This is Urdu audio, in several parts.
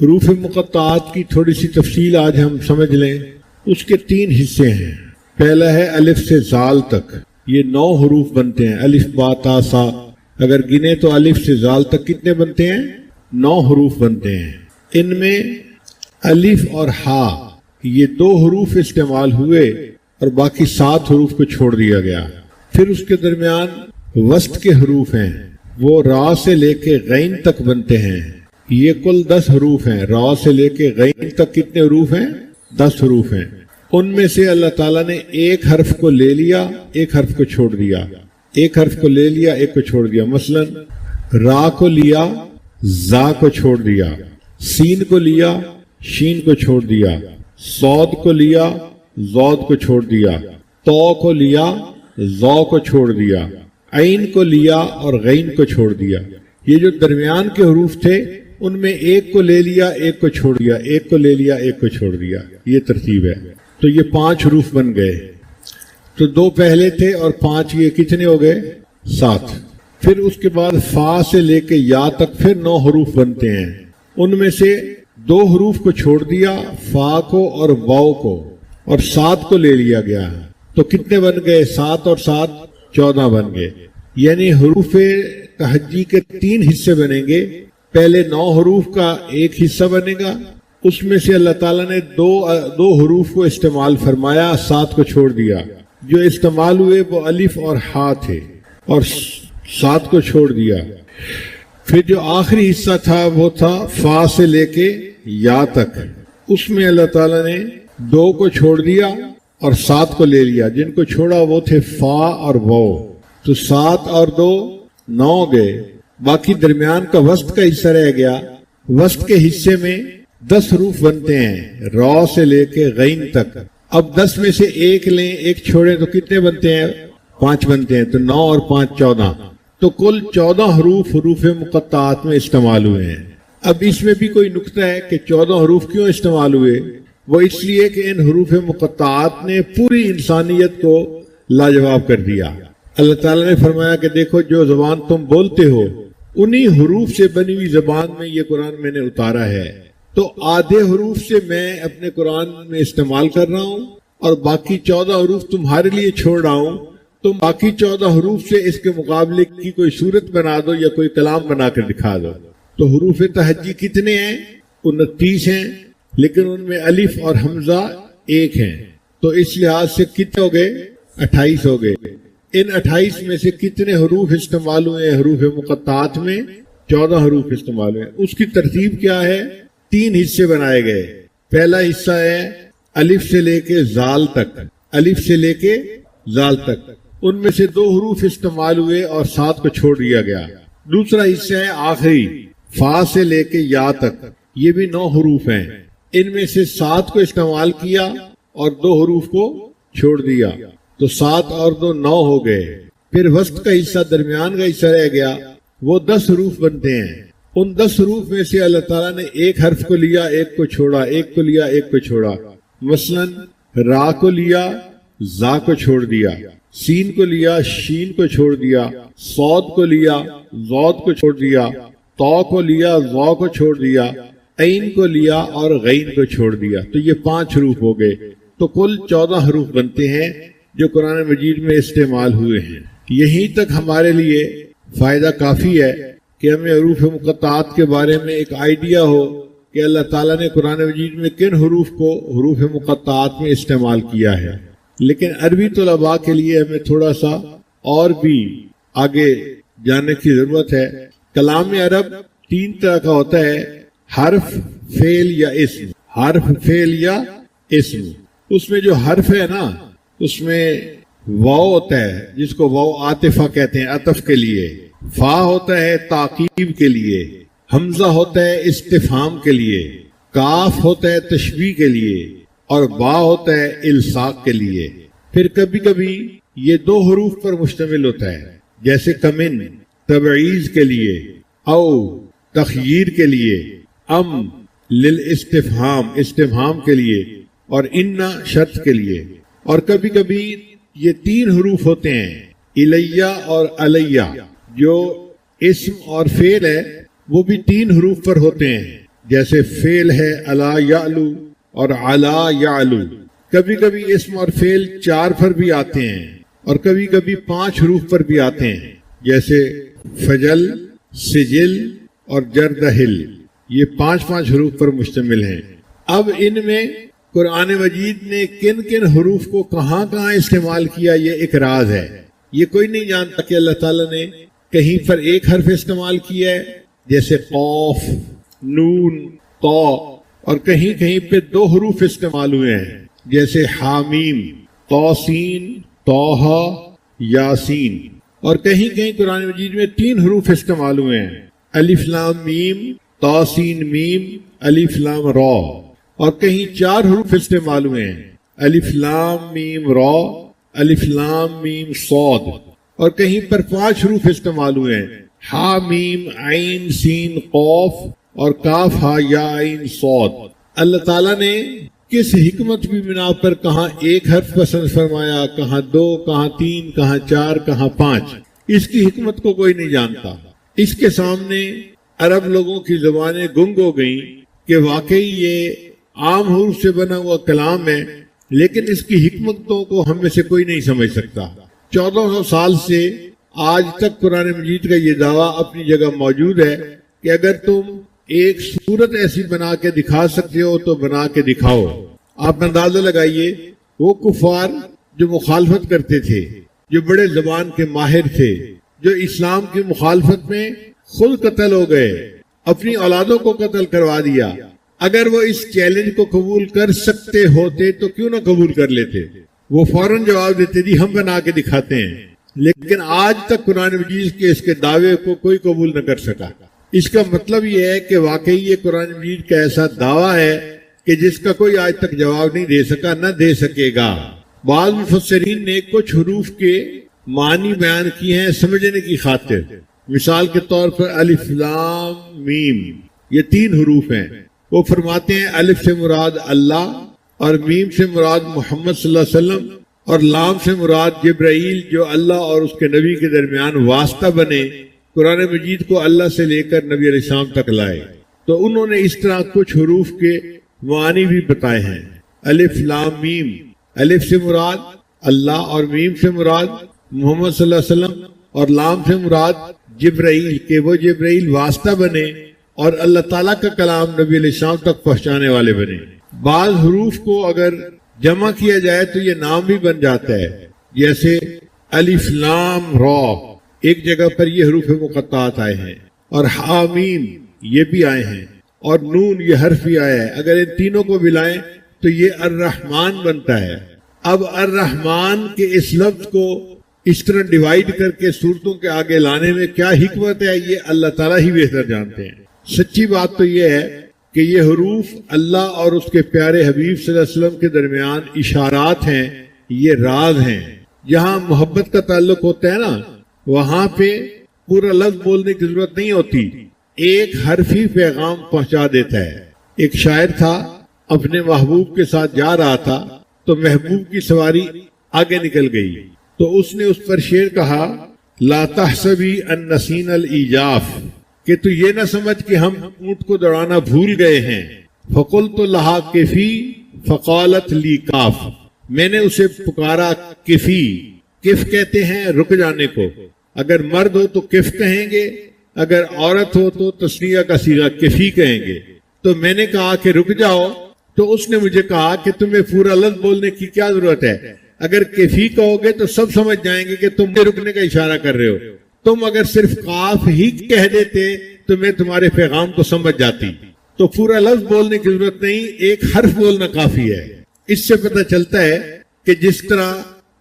حروف مقطعات کی تھوڑی سی تفصیل آج ہم سمجھ لیں۔ اس کے 3 حصے ہیں۔ پہلا ہے الف سے زال تک، یہ 9 حروف بنتے ہیں، الف با تا سا۔ اگر گنے تو الف سے زال تک کتنے بنتے ہیں؟ 9 حروف بنتے ہیں۔ ان میں الف اور ہا یہ 2 حروف استعمال ہوئے اور باقی 7 حروف کو چھوڑ دیا گیا۔ پھر اس کے درمیان وسط کے حروف ہیں، وہ را سے لے کے غین تک بنتے ہیں۔ یہ کل 10 حروف ہیں۔ را سے لے کے غین تک کتنے حروف ہیں؟ 10 حروف ہیں۔ ان میں سے اللہ تعالیٰ نے ایک حرف کو لے لیا، ایک حرف کو چھوڑ دیا، ایک حرف کو لے لیا، ایک کو چھوڑ دیا۔ مثلا را کو لیا، زا کو چھوڑ دیا، سین کو لیا، شین کو چھوڑ دیا، صاد کو لیا، زود کو چھوڑ دیا، تو کو لیا، زو کو چھوڑ دیا، عین کو لیا اور غین کو چھوڑ دیا۔ یہ جو درمیان کے حروف تھے ان میں ایک کو لے لیا، ایک کو چھوڑ دیا، ایک کو لے لیا، ایک کو چھوڑ دیا۔ یہ ترتیب ہے۔ تو یہ 5 حروف بن گئے۔ تو 2 پہلے تھے اور 5 یہ کتنے ہو گئے؟ 7۔ پھر اس کے بعد فا سے لے کے یا تک پھر 9 حروف بنتے ہیں۔ ان میں سے 2 حروف کو چھوڑ دیا، فا کو اور واو کو، اور 7 کو لے لیا گیا۔ تو کتنے بن گئے؟ 7 اور 7 14 بن گئے۔ یعنی حروف تہجی کے 3 حصے بنیں گے۔ پہلے 9 حروف کا ایک حصہ بنے گا، اس میں سے اللہ تعالیٰ نے دو حروف کو استعمال فرمایا، 7 کو چھوڑ دیا۔ جو استعمال ہوئے وہ الف اور ہا تھے اور 7 کو چھوڑ دیا۔ پھر جو آخری حصہ تھا وہ تھا فا سے لے کے یا تک، اس میں اللہ تعالیٰ نے 2 کو چھوڑ دیا اور 7 کو لے لیا۔ جن کو چھوڑا وہ تھے فا اور واو، تو 7 اور 2 9 گئے۔ باقی درمیان کا وسط کا حصہ رہ گیا۔ وسط کے حصے میں 10 حروف بنتے ہیں، را سے لے کے غین تک۔ اب 10 میں سے ایک لیں، ایک چھوڑیں تو کتنے بنتے ہیں؟ 5 بنتے ہیں۔ تو 9 اور 5 14۔ تو کل 14 حروف مقطعات میں استعمال ہوئے ہیں۔ اب اس میں بھی کوئی نکتہ ہے کہ 14 حروف کیوں استعمال ہوئے؟ وہ اس لیے کہ ان حروف مقطعات نے پوری انسانیت کو لاجواب کر دیا۔ اللہ تعالیٰ نے فرمایا کہ دیکھو جو زبان تم بولتے ہو انہی حروف سے بنی ہوئی زبان میں یہ قرآن میں نے اتارا ہے۔ تو آدھے حروف سے میں اپنے قرآن میں استعمال کر رہا ہوں اور باقی 14 حروف تمہارے لیے چھوڑ رہا ہوں۔ تم باقی 14 حروف سے اس کے مقابلے کی کوئی صورت بنا دو یا کوئی کلام بنا کر دکھا دو۔ تو حروف تہجی کتنے ہیں؟ 29 ہیں، لیکن ان میں الف اور حمزہ 1 ہیں۔ تو اس لحاظ سے کتنے ہو گئے؟ 28 ہو گئے۔ ان 28 میں سے کتنے حروف استعمال ہوئے ہیں حروف مقطعات میں؟ 14 حروف استعمال ہوئے۔ اس کی ترتیب کیا ہے؟ 3 حصے بنائے گئے۔ پہلا حصہ ہے الف سے لے کے زال تک، الف سے لے کے زال تک۔ ان میں سے 2 حروف استعمال ہوئے اور 7 کو چھوڑ دیا گیا۔ دوسرا حصہ ہے آخری فا سے لے کے یا تک، یہ بھی 9 حروف ہیں۔ ان میں سے 7 کو استعمال کیا اور 2 حروف کو چھوڑ دیا، تو 7 اور 2 9 ہو گئے۔ پھر وسط کا حصہ، درمیان کا حصہ رہ گیا، وہ 10 حروف بنتے ہیں۔ ان 10 حروف میں سے اللہ تعالیٰ نے ایک حرف کو لیا، ایک کو چھوڑا، ایک کو لیا، ایک کو چھوڑا۔ مثلا را کو لیا، زا کو چھوڑ دیا، سین کو لیا، شین کو چھوڑ دیا، صاد کو لیا، زود کو چھوڑ دیا، تو کو لیا، زو کو چھوڑ دیا، عین کو لیا اور غین کو چھوڑ دیا۔ تو یہ 5 حروف ہو گئے۔ تو کل 14 حروف بنتے ہیں جو قرآن مجید میں استعمال ہوئے ہیں۔ یہیں تک ہمارے لیے فائدہ کافی ہے کہ ہمیں حروف مقطعات کے بارے میں ایک آئیڈیا ہو کہ اللہ تعالیٰ نے قرآن مجید میں کن حروف کو حروف مقطعات میں استعمال کیا ہے۔ لیکن عربی طلباء کے لیے ہمیں تھوڑا سا اور بھی آگے جانے کی ضرورت ہے۔ کلام عرب 3 طرح کا ہوتا ہے، حرف، فعل یا اسم۔ حرف، فعل یا اسم۔ اس میں جو حرف ہے نا، اس میں واو ہوتا ہے جس کو واو عاطفہ کہتے ہیں، عطف کے لیے۔ فا ہوتا ہے تعقیب کے لیے، حمزہ ہوتا ہے استفہام کے لیے، کاف ہوتا ہے تشبیہ کے لیے، اور با ہوتا ہے الصاق کے لیے۔ پھر کبھی کبھی یہ 2 حروف پر مشتمل ہوتا ہے، جیسے کمن تبعیض کے لیے، او تخییر کے لیے، ام للاستفہام استفہام کے لیے، اور انا شرط کے لیے۔ اور کبھی کبھی یہ 3 حروف ہوتے ہیں، الیہ اور علیہ۔ جو اسم اور فعل ہے وہ بھی 3 حروف پر ہوتے ہیں، جیسے فعل ہے الا یعلو اور علا یعلو. کبھی کبھی اسم اور فعل 4 پر بھی آتے ہیں اور کبھی کبھی 5 حروف پر بھی آتے ہیں، جیسے فجل، سجل اور جردہل. یہ 5 حروف پر مشتمل ہیں. اب ان میں قرآن مجید نے کن کن حروف کو کہاں کہاں استعمال کیا، یہ ایک راز ہے. یہ کوئی نہیں جانتا کہ اللہ تعالیٰ نے کہیں پر ایک حرف استعمال کیا ہے جیسے قوف، نون، طا، اور کہیں کہیں پہ 2 حروف استعمال ہوئے ہیں جیسے حامیم، طاسین، طٰہٰ، یاسین. اور کہیں کہیں قرآن مجید میں 3 حروف استعمال ہوئے ہیں، الف لام میم، طاسین میم، الف لام را. اور کہیں 4 حروف استعمال ہوئے ہیں، الف لام میم را، الف لام میم صاد. اور کہیں پر 5 حروف استعمال ہوئے ہیں، ہا میم عین سین قاف اور کاف ہا یا عین صاد. اللہ تعالیٰ نے کس حکمت بھی بنا پر کہاں ایک حرف پسند فرمایا، کہاں 2، کہاں 3، کہاں 4، کہاں 5، اس کی حکمت کو کوئی نہیں جانتا. اس کے سامنے عرب لوگوں کی زبانیں گنگ ہو گئیں کہ واقعی یہ عام حروف سے بنا ہوا کلام ہے، لیکن اس کی حکمتوں کو ہم میں سے کوئی نہیں سمجھ سکتا. 1400 سال سے آج تک قرآن مجید کا یہ دعویٰ اپنی جگہ موجود ہے کہ اگر تم ایک صورت ایسی بنا کے دکھا سکتے ہو تو بنا کے دکھاؤ. آپ اندازہ لگائیے، وہ کفار جو مخالفت کرتے تھے، جو بڑے زبان کے ماہر تھے، جو اسلام کی مخالفت میں خود قتل ہو گئے، اپنی اولادوں کو قتل کروا دیا، اگر وہ اس چیلنج کو قبول کر سکتے ہوتے تو کیوں نہ قبول کر لیتے؟ وہ فوراً جواب دیتے جی ہم بنا کے دکھاتے ہیں. لیکن آج تک قرآن مجید کے اس کے دعوے کو کوئی قبول نہ کر سکا. اس کا مطلب یہ ہے کہ واقعی یہ قرآن مجید کا ایسا دعویٰ ہے کہ جس کا کوئی آج تک جواب نہیں دے سکا، نہ دے سکے گا. بعض مفسرین نے کچھ حروف کے معنی بیان کیے ہیں سمجھنے کی خاطر. مثال کے طور پر الف لام میم، یہ 3 حروف ہیں. وہ فرماتے ہیں الف سے مراد اللہ، اور میم سے مراد محمد صلی اللہ علیہ وسلم، اور لام سے مراد جبرائیل جو اللہ اور اس کے نبی کے درمیان واسطہ بنے، قرآن مجید کو اللہ سے لے کر نبی علیہ السلام تک لائے. تو انہوں نے اس طرح کچھ حروف کے معانی بھی بتائے ہیں. الف لام میم، الف سے مراد اللہ اور میم سے مراد محمد صلی اللہ علیہ وسلم، اور لام سے مراد جبرائیل کہ وہ جبرائیل واسطہ بنے اور اللہ تعالیٰ کا کلام نبی علیہ السلام تک پہنچانے والے بنے. بعض حروف کو اگر جمع کیا جائے تو یہ نام بھی بن جاتا ہے، جیسے الف لام را، ایک جگہ پر یہ حروف مقطعات آئے ہیں، اور حامیم یہ بھی آئے ہیں، اور نون یہ حرف بھی آیا ہے. اگر ان تینوں کو ملائیں تو یہ الرحمن بنتا ہے. اب الرحمن کے اس لفظ کو اس طرح ڈیوائیڈ کر کے صورتوں کے آگے لانے میں کیا حکمت ہے، یہ اللہ تعالیٰ ہی بہتر جانتے ہیں. سچی بات تو یہ ہے کہ یہ حروف اللہ اور اس کے پیارے حبیب صلی اللہ علیہ وسلم کے درمیان اشارات ہیں، یہ راز ہیں. جہاں محبت کا تعلق ہوتا ہے نا، وہاں پہ پورا لفظ بولنے کی ضرورت نہیں ہوتی، ایک حرف ہی پیغام پہنچا دیتا ہے. ایک شاعر تھا، اپنے محبوب کے ساتھ جا رہا تھا تو محبوب کی سواری آگے نکل گئی، تو اس نے اس پر شعر کہا، لا تحسبی ان نسینا الایجاف، کہ تو یہ نہ سمجھ کہ ہم اونٹ کو دوڑانا بھول گئے ہیں. فقلت لها کفی فقالت لی کاف، میں نے اسے پکارا کفی. کف کہتے ہیں رک جانے کو، اگر مرد ہو تو کف کہیں گے، اگر عورت ہو تو تسنیہ کا صیغہ کفی کہیں گے. تو میں نے کہا کہ رک جاؤ، تو اس نے مجھے کہا کہ تمہیں پورا لفظ بولنے کی کیا ضرورت ہے، اگر کفی کہو گے تو سب سمجھ جائیں گے کہ تم رکنے کا اشارہ کر رہے ہو. تم اگر صرف کاف ہی کہہ دیتے تو میں تمہارے پیغام کو سمجھ جاتی. تو پورا لفظ بولنے کی ضرورت نہیں، ایک حرف بولنا کافی ہے. اس سے پتہ چلتا ہے کہ جس طرح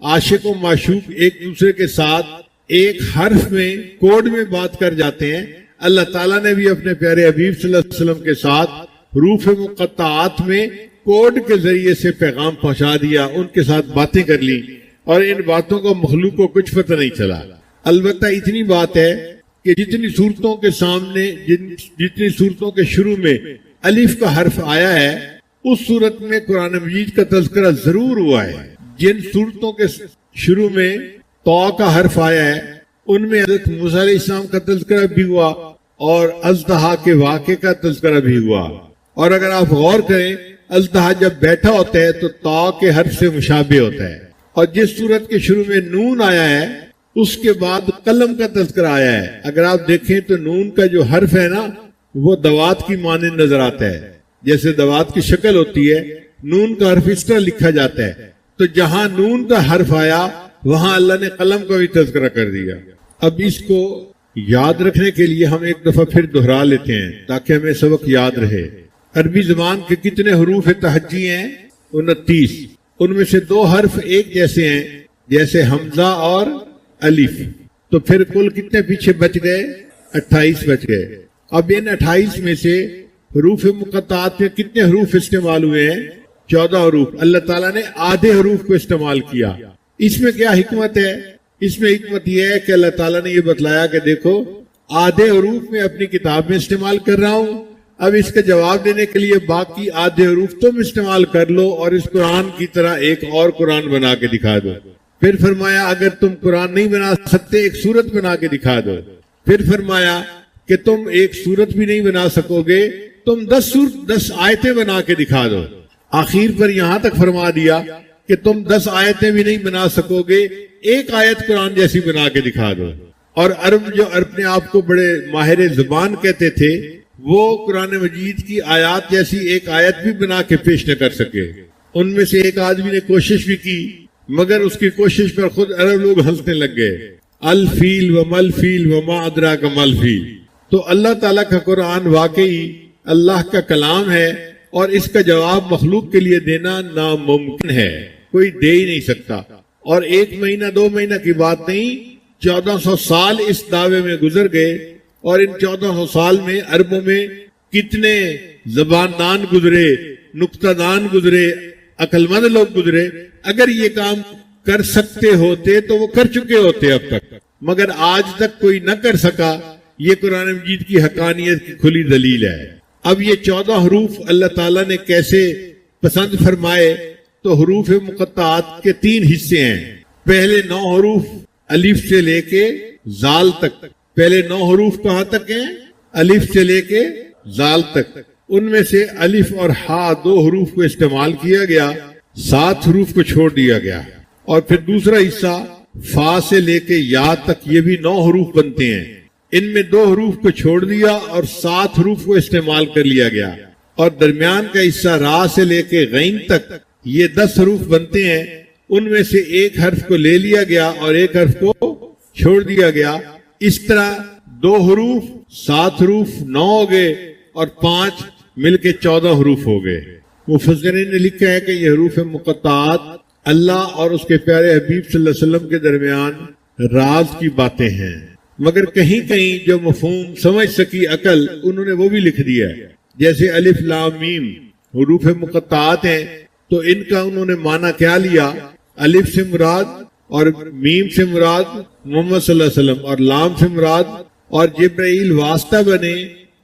عاشق و معشوق ایک دوسرے کے ساتھ ایک حرف میں کوڈ میں بات کر جاتے ہیں، اللہ تعالیٰ نے بھی اپنے پیارے حبیب صلی اللہ علیہ وسلم کے ساتھ حروف مقطعات میں کوڈ کے ذریعے سے پیغام پہنچا دیا، ان کے ساتھ باتیں کر لی، اور ان باتوں کو مخلوق کو کچھ پتہ نہیں چلا. البتہ اتنی بات ہے کہ جتنی صورتوں کے سامنے جتنی صورتوں کے شروع میں الف کا حرف آیا ہے، اس صورت میں قرآن مجید کا تذکرہ ضرور ہوا ہے. جن صورتوں کے شروع میں طا کا حرف آیا ہے، ان میں حضرت موسیٰ علیہ السلام کا تذکرہ بھی ہوا، اور اژدہا کے واقعے کا تذکرہ بھی ہوا. اور اگر آپ غور کریں اژدہا جب بیٹھا ہوتا ہے تو تا کے حرف سے مشابہ ہوتا ہے، اور جس سورت کے شروع میں نون آیا ہے اس کے بعد قلم کا تذکرہ آیا ہے. اگر آپ دیکھیں تو نون کا جو حرف ہے نا وہ دوات کی مانند نظر آتا ہے، جیسے دوات کی شکل ہوتی ہے نون کا حرف اس طرح لکھا جاتا ہے. تو جہاں نون کا حرف آیا وہاں اللہ نے قلم کا بھی تذکرہ کر دیا. اب اس کو یاد رکھنے کے لیے ہم ایک دفعہ پھر دہرا لیتے ہیں تاکہ ہمیں سبق یاد رہے. عربی زبان کے کتنے حروف تہجی ہیں؟ 29. ان میں سے 2 حرف ایک جیسے ہیں، جیسے حمزہ اور الف. تو پھر کل کتنے پیچھے بچ گئے؟ 28 بچ گئے. اب ان 28 میں سے حروف مقطعات میں کتنے حروف استعمال ہوئے ہیں؟ 14 حروف. اللہ تعالیٰ نے آدھے حروف کو استعمال کیا. اس میں کیا حکمت ہے؟ اس میں حکمت یہ ہے کہ اللہ تعالیٰ نے یہ بتلایا کہ دیکھو آدھے حروف میں اپنی کتاب میں استعمال کر رہا ہوں، اب اس کا جواب دینے کے لیے باقی آدھے حروف تم استعمال کر لو اور اس قرآن کی طرح ایک اور قرآن بنا کے دکھا دو. پھر فرمایا اگر تم قرآن نہیں بنا سکتے ایک سورت بنا کے دکھا دو. پھر فرمایا کہ تم ایک سورت بھی نہیں بنا سکو گے، تم 10 آیتیں بنا کے دکھا دو. آخر پر یہاں تک فرما دیا کہ تم 10 آیتیں بھی نہیں بنا سکو گے، ایک آیت قرآن جیسی بنا کے دکھا دو. اور عرب جو اپنے آپ کو بڑے ماہر زبان کہتے تھے وہ قرآن مجید کی آیات جیسی ایک آیت بھی بنا کے پیش نہ کر سکے. ان میں سے ایک آدمی نے کوشش بھی کی مگر اس کی کوشش پر خود عرب لوگ ہنسنے لگ گئے. الفیل و مل فیل و ما ادراک مل فیل. تو اللہ تعالیٰ کا قرآن واقعی اللہ کا کلام ہے اور اس کا جواب مخلوق کے لیے دینا ناممکن ہے، کوئی دے ہی نہیں سکتا. اور 1 مہینہ 2 مہینہ کی بات نہیں، 1400 سال اس دعوے میں گزر گئے. اور ان 1400 سال میں عربوں میں کتنے زبان دان گزرے، نکتہ دان گزرے، عقل مند لوگ گزرے. اگر یہ کام کر سکتے ہوتے تو وہ کر چکے ہوتے اب تک، مگر آج تک کوئی نہ کر سکا. یہ قرآن مجید کی حقانیت کی کھلی دلیل ہے. اب یہ 14 حروف اللہ تعالیٰ نے کیسے پسند فرمائے؟ تو حروف مقطعات کے 3 حصے ہیں. پہلے 9 حروف الف سے لے کے زال تک. پہلے 9 حروف کہاں تک ہیں؟ الف سے لے کے زال تک. ان میں سے الف اور ہا 2 حروف کو استعمال کیا گیا، 7 حروف کو چھوڑ دیا گیا. اور پھر دوسرا حصہ فا سے لے کے یا تک، یہ بھی 9 حروف بنتے ہیں. ان میں 2 حروف کو چھوڑ دیا اور 7 حروف کو استعمال کر لیا گیا. اور درمیان کا حصہ را سے لے کے غین تک، یہ 10 حروف بنتے ہیں. ان میں سے ایک حرف کو لے لیا گیا اور ایک حرف کو چھوڑ دیا گیا. اس طرح 2 حروف 7 حروف 9 ہو گئے اور 5 مل کے 14 حروف ہو گئے. مفسرین نے لکھا ہے کہ یہ حروف مقطعات اللہ اور اس کے پیارے حبیب صلی اللہ علیہ وسلم کے درمیان راز کی باتیں ہیں، مگر کہیں کہیں جو مفہوم سمجھ سکی عقل انہوں نے وہ بھی لکھ دیا ہے. جیسے الف لام میم حروف مقطعات ہیں تو ان کا انہوں نے معنی کیا لیا؟ الف سے مراد اور میم سے مراد محمد صلی اللہ علیہ وسلم، اور لام سے مراد اور جبرائیل واسطہ بنے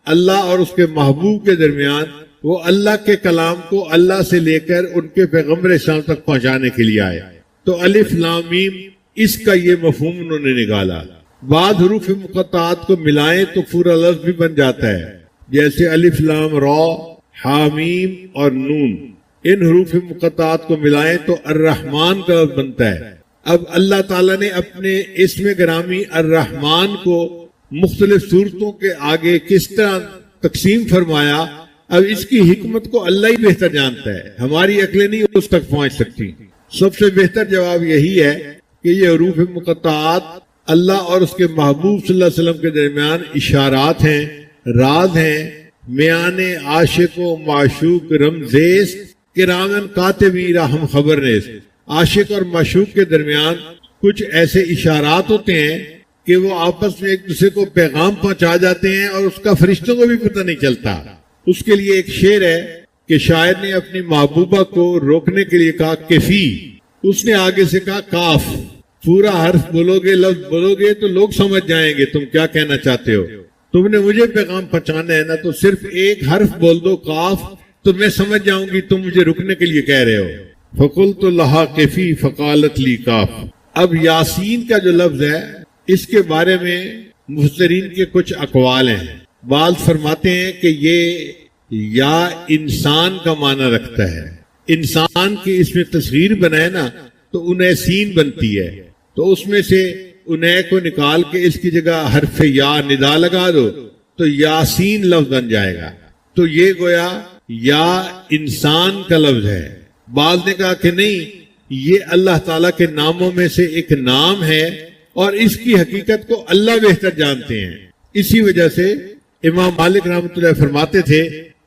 اللہ اور اس کے محبوب کے درمیان، وہ اللہ کے کلام کو اللہ سے لے کر ان کے پیغمبر اسلام تک پہنچانے کے لیے آئے. تو الف لام میم اس کا یہ مفہوم انہوں نے نکالا. بعض حروف مقطعات کو ملائیں تو پورا لفظ بھی بن جاتا ہے، جیسے الف لام را حامیم اور نون. ان حروف مقطعات کو ملائیں تو الرحمن کا لفظ بنتا ہے. اب اللہ تعالیٰ نے اپنے اسم گرامی الرحمن کو مختلف صورتوں کے آگے کس طرح تقسیم فرمایا، اب اس کی حکمت کو اللہ ہی بہتر جانتا ہے، ہماری عقلیں نہیں اس تک پہنچ سکتی. سب سے بہتر جواب یہی ہے کہ یہ حروف مقطعات اللہ اور اس کے محبوب صلی اللہ علیہ وسلم کے درمیان اشارات ہیں، راز ہیں، میان عاشق و معشوق رمزیز کرامن کاتبی راہم خبرنیز. عاشق اور معشوق کے درمیان کچھ ایسے اشارات ہوتے ہیں کہ وہ آپس میں ایک دوسرے کو پیغام پہنچا جاتے ہیں اور اس کا فرشتوں کو بھی پتہ نہیں چلتا. اس کے لیے ایک شعر ہے کہ شاعر نے اپنی محبوبہ کو روکنے کے لیے کہا کفی، اس نے آگے سے کہا کاف. پورا حرف بولو گے، لفظ بولو گے تو لوگ سمجھ جائیں گے تم کیا کہنا چاہتے ہو. تم نے مجھے پیغام پہنچانا ہے نا، تو صرف ایک حرف بول دو کاف تو میں سمجھ جاؤں گی تم مجھے رکنے کے لیے کہہ رہے ہو. فقلت لہا کفی فقالت لی کاف. اب یاسین کا جو لفظ ہے اس کے بارے میں مفسرین کے کچھ اقوال ہیں. بعض فرماتے ہیں کہ یہ یا انسان کا معنی رکھتا ہے، انسان کی اس میں تصغیر بنائے نا تو انیسین بنتی ہے، تو اس میں سے انہیں کو نکال کے اس کی جگہ حرف یا ندا لگا دو تو یاسین لفظ بن جائے گا، تو یہ گویا یا انسان کا لفظ ہے۔ بعض نے کہا کہ نہیں، یہ اللہ تعالیٰ کے ناموں میں سے ایک نام ہے اور اس کی حقیقت کو اللہ بہتر جانتے ہیں، اسی وجہ سے امام مالک رحمۃ اللہ فرماتے تھے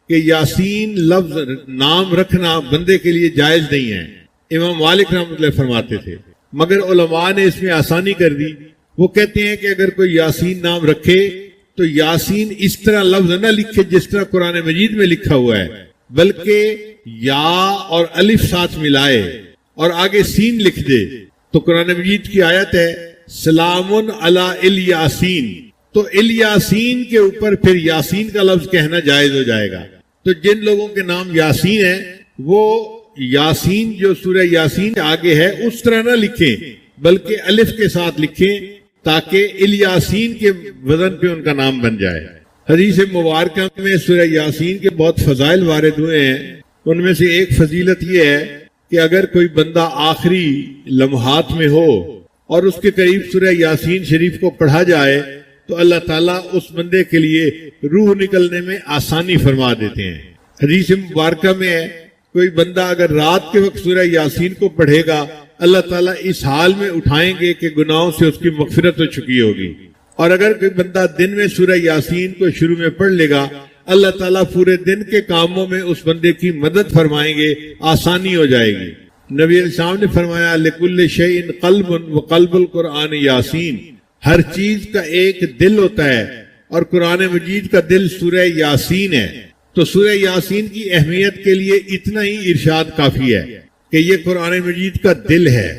کہ یاسین لفظ نام رکھنا بندے کے لیے جائز نہیں ہے، امام مالک رحمۃ اللہ فرماتے تھے، مگر علماء نے اس میں آسانی کر دی، وہ کہتے ہیں کہ اگر کوئی یاسین نام رکھے تو یاسین اس طرح لفظ نہ لکھے جس طرح قرآن مجید میں لکھا ہوا ہے، بلکہ یا اور الف ساتھ ملائے اور آگے سین لکھ دے، تو قرآن مجید کی آیت ہے سلام علی الیاسین، تو الیاسین کے اوپر پھر یاسین کا لفظ کہنا جائز ہو جائے گا۔ تو جن لوگوں کے نام یاسین ہیں وہ یاسین جو سورہ یاسین آگے ہے اس طرح نہ لکھیں بلکہ الف کے ساتھ لکھیں تاکہ الیاسین کے وزن پہ ان کا نام بن جائے۔ حدیث مبارکہ میں سورہ یاسین کے بہت فضائل وارد ہوئے ہیں، ان میں سے ایک فضیلت یہ ہے کہ اگر کوئی بندہ آخری لمحات میں ہو اور اس کے قریب سورہ یاسین شریف کو پڑھا جائے تو اللہ تعالیٰ اس بندے کے لیے روح نکلنے میں آسانی فرما دیتے ہیں۔ حدیث مبارکہ میں ہے کوئی بندہ اگر رات کے وقت سورہ یاسین کو پڑھے گا اللہ تعالیٰ اس حال میں اٹھائیں گے کہ گناہوں سے اس کی مغفرت ہو چکی ہوگی، اور اگر کوئی بندہ دن میں سورہ یاسین کو شروع میں پڑھ لے گا اللہ تعالیٰ پورے دن کے کاموں میں اس بندے کی مدد فرمائیں گے، آسانی ہو جائے گی۔ نبی علیہ السلام نے فرمایا لِكُلِّ شَيْءٍ قَلْبٌ وَقَلْبُ الْقُرْآنِ یاسین، ہر چیز کا ایک دل ہوتا ہے اور قرآن مجید کا دل سورہ یاسین ہے، تو سورہ یاسین کی اہمیت کے لیے اتنا ہی ارشاد کافی ہے کہ یہ قرآن مجید کا دل ہے۔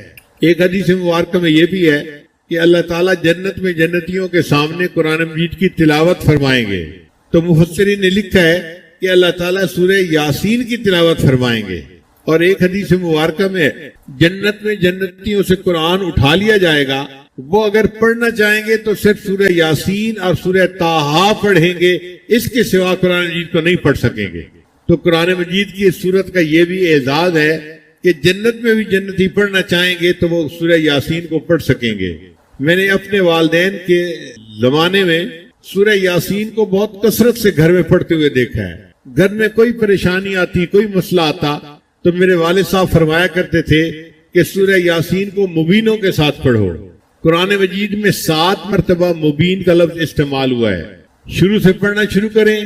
ایک حدیث مبارکہ میں یہ بھی ہے کہ اللہ تعالیٰ جنت میں جنتیوں کے سامنے قرآن مجید کی تلاوت فرمائیں گے، تو مفسرین نے لکھا ہے کہ اللہ تعالیٰ سورہ یاسین کی تلاوت فرمائیں گے، اور ایک حدیث مبارکہ میں جنت میں جنتیوں سے قرآن اٹھا لیا جائے گا، وہ اگر پڑھنا چاہیں گے تو صرف سورہ یاسین اور سورہ طٰہٰ پڑھیں گے، اس کے سوا قرآن مجید کو نہیں پڑھ سکیں گے۔ تو قرآن مجید کی اس صورت کا یہ بھی اعزاز ہے کہ جنت میں بھی جنتی پڑھنا چاہیں گے تو وہ سورہ یاسین کو پڑھ سکیں گے۔ میں نے اپنے والدین کے زمانے میں سورہ یاسین کو بہت کثرت سے گھر میں پڑھتے ہوئے دیکھا ہے۔ گھر میں کوئی پریشانی آتی، کوئی مسئلہ آتا تو میرے والد صاحب فرمایا کرتے تھے کہ سورہ یاسین کو مبینوں کے ساتھ پڑھو۔ قرآن مجید میں 7 مرتبہ مبین کا لفظ استعمال ہوا ہے۔ شروع سے پڑھنا شروع کریں،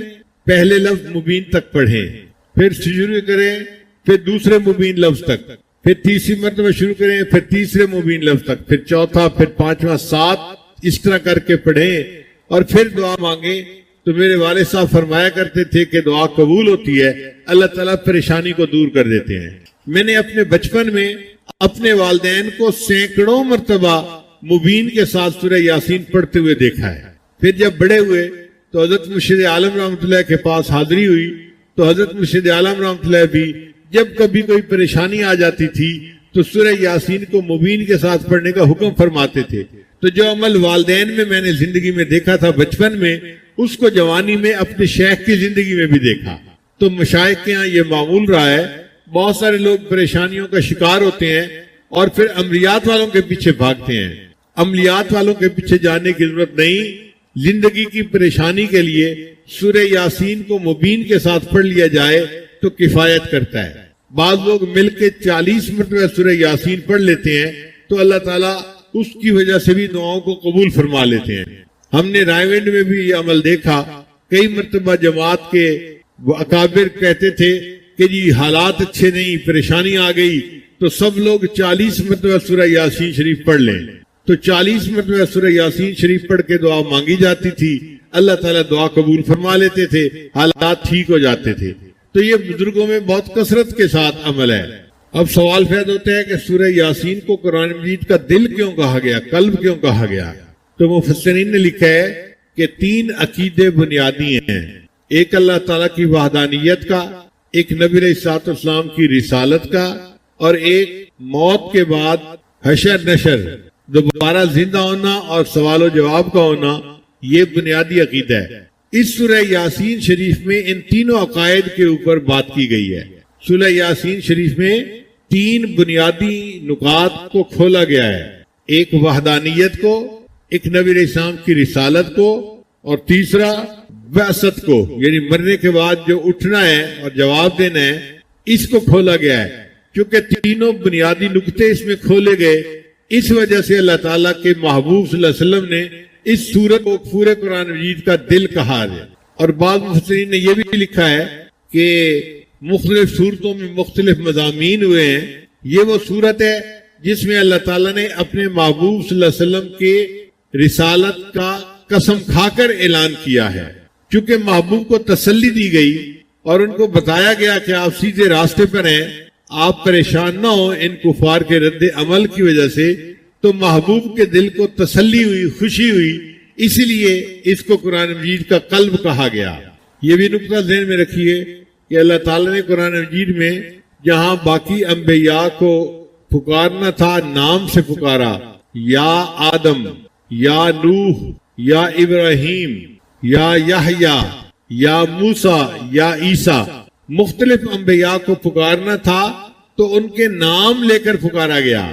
پہلے لفظ مبین تک پڑھیں، پھر شروع کریں، پھر دوسرے مبین لفظ تک، پھر تیسری مرتبہ شروع کریں، پھر تیسرے مبین لفظ تک، پھر چوتھا، پھر پانچواں، 7 اس طرح کر کے پڑھیں اور پھر دعا مانگیں۔ تو میرے والد صاحب فرمایا کرتے تھے کہ دعا قبول ہوتی ہے، اللہ تعالیٰ پریشانی کو دور کر دیتے ہیں۔ میں نے اپنے بچپن میں اپنے والدین کو سینکڑوں مرتبہ مبین کے ساتھ سورہ یاسین پڑھتے ہوئے دیکھا ہے۔ پھر جب بڑے ہوئے تو حضرت مرشد عالم رحمۃ اللہ کے پاس حاضری ہوئی تو حضرت مرشد عالم رحمۃ اللہ بھی جب کبھی کوئی پریشانی آ جاتی تھی تو سورہ یاسین کو مبین کے ساتھ پڑھنے کا حکم فرماتے تھے۔ تو جو عمل والدین میں نے زندگی میں دیکھا تھا بچپن میں، اس کو جوانی میں اپنے شیخ کی زندگی میں بھی دیکھا۔ تو مشائخ کے ہاں یہ معمول رہا ہے، بہت سارے لوگ پریشانیوں کا شکار ہوتے ہیں اور پھر عملیات والوں کے پیچھے بھاگتے ہیں۔ عملیات والوں کے پیچھے جانے کی ضرورت نہیں، زندگی کی پریشانی کے لیے سورہ یاسین کو مبین کے ساتھ پڑھ لیا جائے تو کفایت کرتا ہے۔ بعض لوگ مل کے 40 مرتبہ سورہ یاسین پڑھ لیتے ہیں تو اللہ تعالیٰ اس کی وجہ سے بھی دعاؤں کو قبول فرما لیتے ہیں۔ ہم نے رائے ونڈ میں بھی یہ عمل دیکھا، کئی مرتبہ جماعت کے اکابر کہتے تھے کہ جی حالات اچھے نہیں، پریشانی آ گئی، تو سب لوگ 40 مرتبہ سورہ یاسین شریف پڑھ لیں، تو 40 مرتبہ سورہ یاسین شریف پڑھ کے دعا مانگی جاتی تھی، اللہ تعالیٰ دعا قبول فرما لیتے تھے، حالات ٹھیک ہو جاتے تھے۔ تو یہ بزرگوں میں بہت کثرت کے ساتھ عمل ہے۔ اب سوال پیدا ہوتا ہے کہ سورہ یاسین کو قرآن مجید کا دل کیوں کہا گیا، قلب کیوں کہا گیا؟ تو مفسرین نے لکھا ہے کہ 3 عقیدے بنیادی ہیں، ایک اللہ تعالیٰ کی وحدانیت کا، ایک نبی علیہ الصلوۃ والسلام کی رسالت کا، اور ایک موت کے بعد حشر نشر، دوبارہ زندہ ہونا اور سوال و جواب کا ہونا، یہ بنیادی عقیدہ ہے۔ اس سورہ یاسین شریف میں ان تینوں عقائد کے اوپر بات کی گئی ہے۔ سورہ یاسین شریف میں 3 بنیادی نکات کو کھولا گیا ہے، ایک وحدانیت کو، ایک نبی علیہ السلام کی رسالت کو، اور تیسرا بعثت کو، یعنی مرنے کے بعد جو اٹھنا ہے اور جواب دینا ہے، اس کو کھولا گیا ہے۔ کیونکہ تینوں بنیادی نکتے اس میں کھولے گئے، اس وجہ سے اللہ تعالیٰ کے محبوب صلی اللہ علیہ وسلم نے اس سورت کو پورے قرآن مجید کا دل کہا ہے۔ اور بعض مفسرین نے یہ بھی لکھا ہے کہ مختلف صورتوں میں مختلف مضامین ہوئے ہیں، یہ وہ صورت ہے جس میں اللہ تعالیٰ نے اپنے محبوب صلی اللہ علیہ وسلم کے رسالت کا قسم کھا کر اعلان کیا ہے۔ چونکہ محبوب کو تسلی دی گئی اور ان کو بتایا گیا کہ آپ سیدھے راستے پر ہیں، آپ پریشان نہ ہوں ان کفار کے رد عمل کی وجہ سے، تو محبوب کے دل کو تسلی ہوئی، خوشی ہوئی، اسی لیے اس کو قرآن مجید کا قلب کہا گیا۔ یہ بھی نقطہ ذہن میں رکھیے کہ اللہ تعالیٰ نے قرآن مجید میں جہاں باقی انبیاء کو پکارنا تھا نام سے پکارا، یا آدم، یا نوح، یا ابراہیم، یا یحییٰ، یا موسیٰ، یا عیسیٰ، مختلف انبیاء کو پکارنا تھا تو ان کے نام لے کر پکارا گیا۔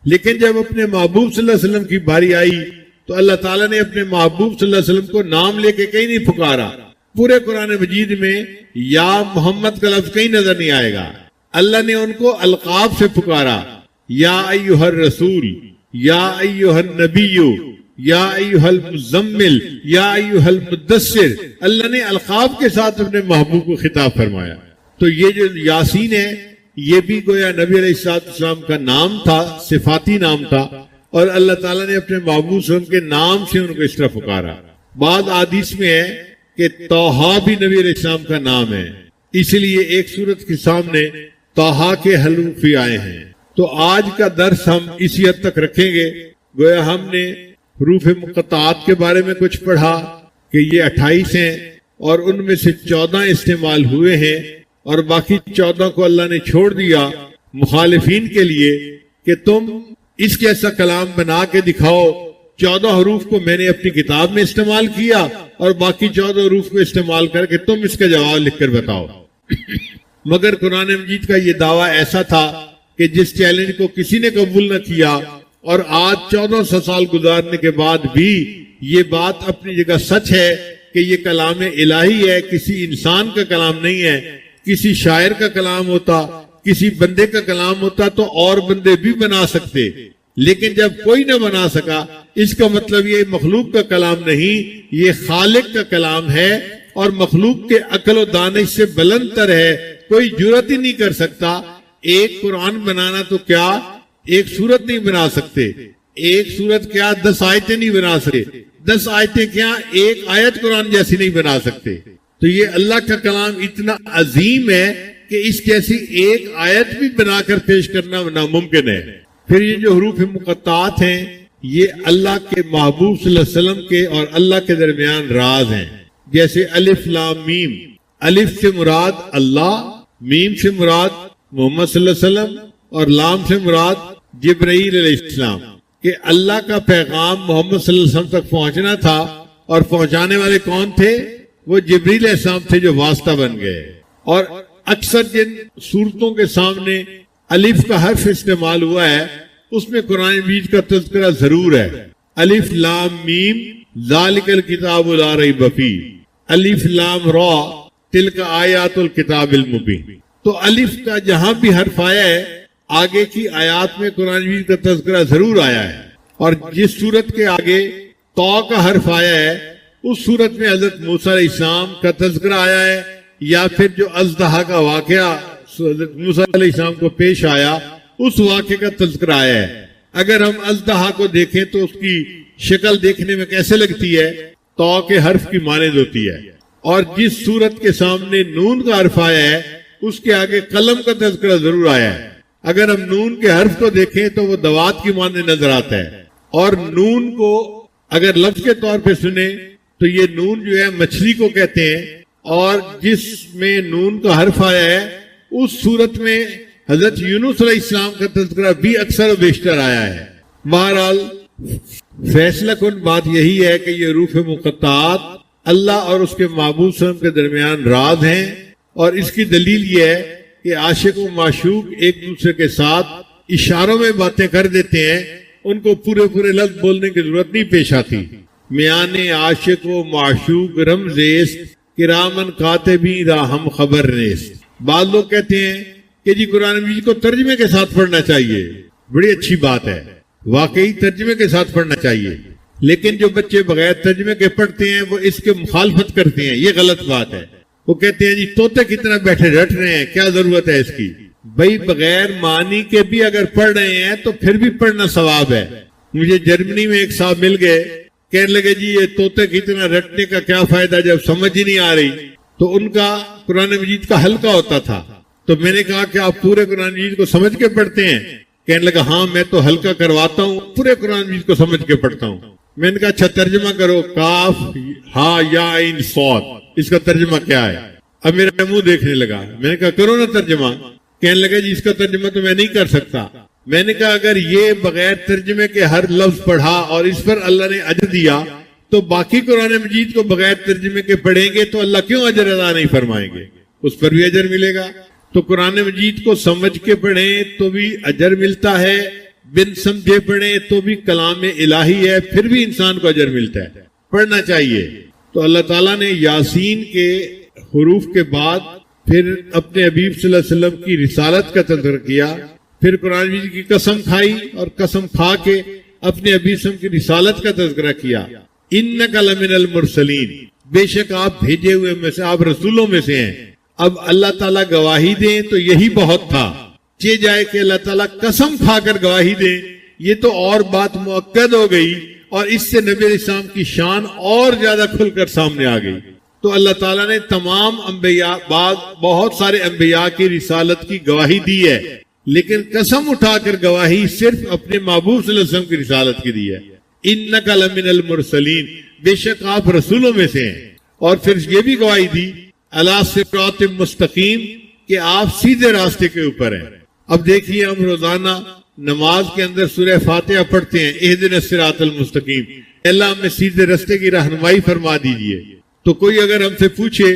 لیکن جب اپنے محبوب صلی اللہ علیہ وسلم کی باری آئی تو اللہ تعالیٰ نے اپنے محبوب صلی اللہ علیہ وسلم کو نام لے کے کہیں نہیں پکارا۔ پورے قرآن مجید میں یا محمد کا لفظ کہیں نظر نہیں آئے گا۔ اللہ نے ان کو القاب سے پکارا، یا ایھا الرسول، یا ایھا النبی، یا ایھا المزمل، یا ایھا المدثر، اللہ نے القاب کے ساتھ اپنے محبوب کو خطاب فرمایا۔ تو یہ جو یاسین ہے یہ بھی گویا نبی علیہ السلام کا نام تھا، صفاتی نام تھا، اور اللہ تعالیٰ نے اپنے محبوب صلی اللہ علیہ وسلم کے نام سے ان کو اس طرح پکارا۔ بعض حدیث میں ہے کہ طٰہٰ بھی نبی علیہ السلام کا نام ہے، اس لیے ایک سورت کے سامنے طٰہٰ کے حروف بھی آئے ہیں۔ تو آج کا درس ہم اسی حد تک رکھیں گے۔ گویا ہم نے حروف مقطعات کے بارے میں کچھ پڑھا کہ یہ 28 ہیں اور ان میں سے 14 استعمال ہوئے ہیں، اور باقی 14 کو اللہ نے چھوڑ دیا مخالفین کے لیے کہ تم اس جیسا کلام بنا کے دکھاؤ۔ 14 حروف کو میں نے اپنی کتاب میں استعمال کیا اور باقی 14 حروف کو استعمال کر کے تم اس کا جواب لکھ کر بتاؤ۔ مگر قرآن مجید کا یہ دعویٰ ایسا تھا کہ جس چیلنج کو کسی نے قبول نہ کیا، اور آج 1400 سال گزارنے کے بعد بھی یہ بات اپنی جگہ سچ ہے کہ یہ کلام الہی ہے، کسی انسان کا کلام نہیں ہے۔ کسی شاعر کا کلام ہوتا، کسی بندے کا کلام ہوتا تو اور بندے بھی بنا سکتے، لیکن جب کوئی نہ بنا سکا، اس کا مطلب یہ مخلوق کا کلام نہیں، یہ خالق کا کلام ہے، اور مخلوق کے عقل و دانش سے بلند تر ہے۔ کوئی جرات ہی نہیں کر سکتا۔ ایک قرآن بنانا تو کیا ایک سورت نہیں بنا سکتے، ایک سورت کیا 10 آیتیں نہیں بنا سکتے، 10 آیتیں کیا ایک آیت قرآن جیسی نہیں بنا سکتے۔ تو یہ اللہ کا کلام اتنا عظیم ہے کہ اس جیسی ایک آیت بھی بنا کر پیش کرنا ناممکن ہے۔ پھر یہ جو حروف مقطعات ہیں یہ اللہ کے محبوب صلی اللہ علیہ وسلم کے اور اللہ کے درمیان راز ہیں۔ جیسے الف لام میم، الف سے مراد اللہ، میم سے مراد محمد صلی اللہ علیہ وسلم، اور لام سے مراد جبرائیل علیہ السلام، کہ اللہ کا پیغام محمد صلی اللہ علیہ وسلم تک پہنچنا تھا، اور پہنچانے والے کون تھے؟ وہ جبریل علیہ السلام تھے جو واسطہ بن گئے۔ اور اکثر جن صورتوں کے سامنے الف کا حرف استعمال ہوا ہے اس میں قرآن مجید کا تذکرہ ضرور ہے۔ الف لام میم ذالک الکتاب لا ریب فیہ، الف لام را تلک آیات الکتاب المبین۔ تو الف کا جہاں بھی حرف آیا ہے آگے کی آیات میں قرآن مجید کا تذکرہ ضرور آیا ہے، اور جس صورت کے آگے تو کا حرف آیا ہے اس صورت میں حضرت موسیٰ علیہ السلام کا تذکرہ آیا ہے، یا پھر جو اژدہا کا واقعہ حضرت موسیٰ علیہ السلام کو پیش آیا اس واقعے کا تذکرہ آیا ہے۔ اگر ہم اژدہا کو دیکھیں تو اس کی شکل دیکھنے میں کیسے لگتی ہے؟ تو کے حرف کی مانند ہوتی ہے، اور جس صورت کے سامنے نون کا حرف آیا ہے اس کے آگے قلم کا تذکرہ ضرور آیا ہے۔ اگر ہم نون کے حرف کو دیکھیں تو وہ دوات کی مانند نظر آتا ہے، اور نون کو اگر لفظ کے طور پہ سنیں تو یہ نون جو ہے مچھلی کو کہتے ہیں، اور جس میں نون کا حرف آیا ہے اس صورت میں حضرت یونس علیہ السلام کا تذکرہ بھی اکثر و بیشتر آیا ہے۔ بہرحال فیصلہ کن بات یہی ہے کہ یہ حروف مقطعات اللہ اور اس کے معبود صلی اللہ علیہ وسلم کے درمیان راز ہیں، اور اس کی دلیل یہ ہے کہ عاشق و معشوق ایک دوسرے کے ساتھ اشاروں میں باتیں کر دیتے ہیں، ان کو پورے لفظ بولنے کی ضرورت نہیں پیش آتی۔ میان عاشق و معشوق رمزیست، کرامن کاتبین را ہم خبر نیست۔ بعض لوگ کہتے ہیں کہ جی قرآن مجید کو ترجمے کے ساتھ پڑھنا چاہیے، بڑی اچھی بات ہے، واقعی ترجمے کے ساتھ پڑھنا چاہیے، لیکن جو بچے بغیر ترجمے کے پڑھتے ہیں وہ اس کے مخالفت کرتے ہیں، یہ غلط بات ہے۔ وہ کہتے ہیں جی طوطے کتنا بیٹھے رٹ رہے ہیں، کیا ضرورت ہے اس کی؟ بھائی بغیر معنی کے بھی اگر پڑھ رہے ہیں تو پھر بھی پڑھنا ثواب ہے۔ مجھے جرمنی میں ایک صاحب مل گئے، کہنے لگے جی یہ طوطے کتنا رٹنے کا کیا فائدہ جب سمجھ ہی نہیں آ رہی۔ تو ان کا قرآن مجید کا حلقہ ہوتا تھا، تو میں نے کہا کہ آپ پورے قرآن مجید کو سمجھ کے پڑھتے ہیں؟ کہنے لگا ہاں میں تو حلقہ کرواتا ہوں، پورے قرآن مجید کو سمجھ کے پڑھتا ہوں۔ میں نے کہا اچھا ترجمہ کرو، کاف ہا یا عین صاد، اس کا ترجمہ کیا ہے؟ اب میرا منہ دیکھنے لگا، میں نے کہا کرو نا ترجمہ۔ کہنے لگا جی اس کا ترجمہ تو میں نہیں کر سکتا۔ میں نے کہا اگر یہ بغیر ترجمے کے ہر لفظ پڑھا اور اس پر اللہ نے اجر دیا، تو باقی قرآن مجید کو بغیر ترجمے کے پڑھیں گے تو اللہ کیوں اجر ادا نہیں فرمائیں گے؟ اس پر بھی اجر ملے گا۔ تو قرآن مجید کو سمجھ کے پڑھیں تو بھی اجر ملتا ہے، بن سمجھے پڑھیں تو بھی کلام الہی ہے، پھر بھی انسان کو اجر ملتا ہے، پڑھنا چاہیے۔ تو اللہ تعالیٰ نے یاسین کے حروف کے بعد پھر اپنے حبیب صلی اللہ علیہ وسلم کی رسالت کا تذکرہ کیا، پھر قرآن مجید کی قسم کھائی اور قسم کھا کے اپنے حبیب صلی اللہ علیہ وسلم کی رسالت کا تذکرہ کیا۔ انک لمن المرسلین، بے شک آپ بھیجے ہوئے میں سے، آپ رسولوں میں سے ہیں۔ اب اللہ تعالیٰ گواہی دیں تو یہی بہت تھا، چہ جائے کہ اللہ تعالیٰ قسم کھا کر گواہی دیں، یہ تو اور بات مؤکد ہو گئی، اور اس سے نبی علیہ السلام کی شان اور زیادہ کھل کر سامنے آ گئی۔ تو اللہ تعالیٰ نے تمام انبیاء، بہت سارے انبیاء کی رسالت کی گواہی دی ہے، لیکن قسم اٹھا کر گواہی صرف اپنے محبوب صلی اللہ علیہ وسلم کی رسالت کی دی ہے۔ انک لمن المرسلین، بے شک آپ رسولوں میں سے ہیں۔ اور پھر یہ بھی گواہی دی علی صراط مستقیم، کہ آپ سیدھے راستے کے اوپر ہیں۔ اب دیکھیے ہم روزانہ نماز کے اندر سورہ فاتحہ پڑھتے ہیں، اہدنا الصراط المستقیم، اللہ ہمیں سیدھے راستے کی رہنمائی فرما دیجئے۔ تو کوئی اگر ہم سے پوچھے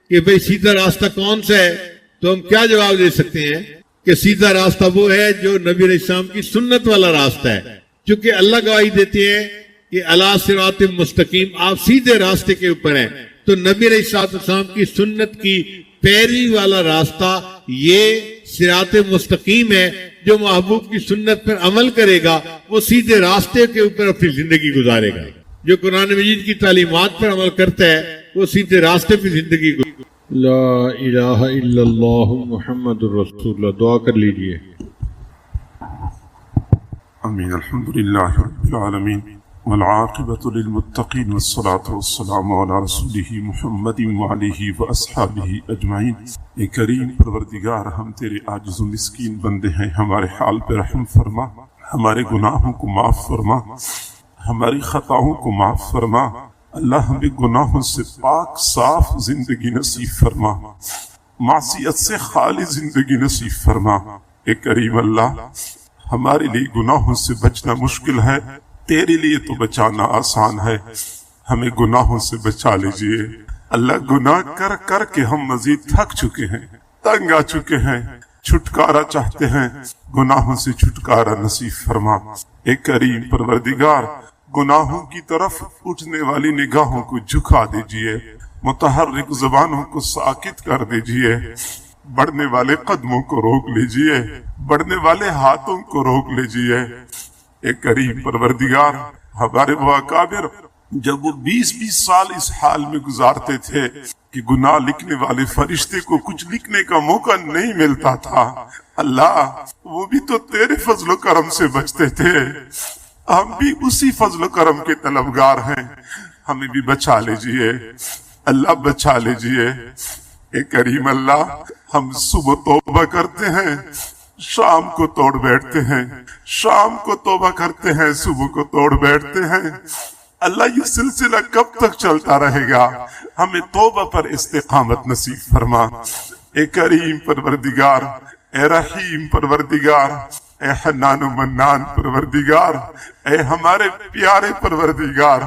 کہ بھئی سیدھا راستہ کون سا ہے، تو ہم کیا جواب دے سکتے ہیں کہ سیدھا راستہ وہ ہے جو نبی علیہ السلام کی سنت والا راستہ ہے، کیونکہ اللہ گواہی دیتے ہیں کہ علی صراط مستقیم، آپ سیدھے راستے کے اوپر ہیں۔ تو نبی علیہ السلام کی سنت کی پیروی والا راستہ یہ صراط مستقیم ہے۔ جو محبوب کی سنت پر عمل کرے گا وہ سیدھے راستے کے اوپر اپنی زندگی گزارے گا، جو قرآن مجید کی تعلیمات پر عمل کرتا ہے وہ سیدھے راستے پہ زندگی گزارے گا۔ لا الہ الا اللہ محمد رسول اللہ، دعا کر لیجئے۔ آمین۔ الحمدللہ رب العالمین والعاقبۃ للمتقین والصلاة والسلام علی رسولہ محمد وعلیہ واصحابہ اجمعین۔ اے کریم پروردگار، ہم تیرے عاجز و مسکین بندے ہیں، ہمارے حال پہ رحم فرما، ہمارے گناہوں کو معاف فرما، ہماری خطاؤں کو معاف فرما۔ اللہ ہمیں گناہوں سے پاک صاف زندگی نصیب فرما، معصیت سے خالی زندگی نصیب فرما۔ اے کریم اللہ، ہمارے لیے گناہوں سے بچنا مشکل ہے، تیرے لیے تو بچانا آسان ہے، ہمیں گناہوں سے بچا لیجئے۔ اللہ گناہ کر کر کے ہم مزید تھک چکے ہیں، تنگ آ چکے ہیں، چھٹکارا چاہتے ہیں، گناہوں سے چھٹکارا نصیب فرما۔ اے کریم پروردگار، گناہوں کی طرف اٹھنے والی نگاہوں کو جھکا دیجئے، متحرک زبانوں کو ساکت کر دیجئے، بڑھنے والے قدموں کو روک لیجئے، بڑھنے والے ہاتھوں کو روک لیجئے۔ اے کریم پروردگار، ہمارے وہ اکابر جب وہ 20 سال اس حال میں گزارتے تھے کہ گناہ لکھنے والے فرشتے کو کچھ لکھنے کا موقع نہیں ملتا تھا، اللہ وہ بھی تو تیرے فضل و کرم سے بچتے تھے، ہم بھی اسی فضل و کرم کے طلبگار ہیں، ہمیں بھی بچا لیجئے اللہ، بچا لیجئے۔ اے کریم اللہ، ہم صبح توبہ کرتے ہیں، شام کو توڑ بیٹھتے ہیں، شام کو توبہ کرتے ہیں، صبح کو توڑ بیٹھتے ہیں۔ اللہ یہ سلسلہ کب تک چلتا رہے گا؟ ہمیں توبہ پر استقامت نصیب فرما۔ اے کریم پروردگار، اے رحیم پروردگار، اے حنان و منان پروردگار، اے ہمارے پیارے پروردگار،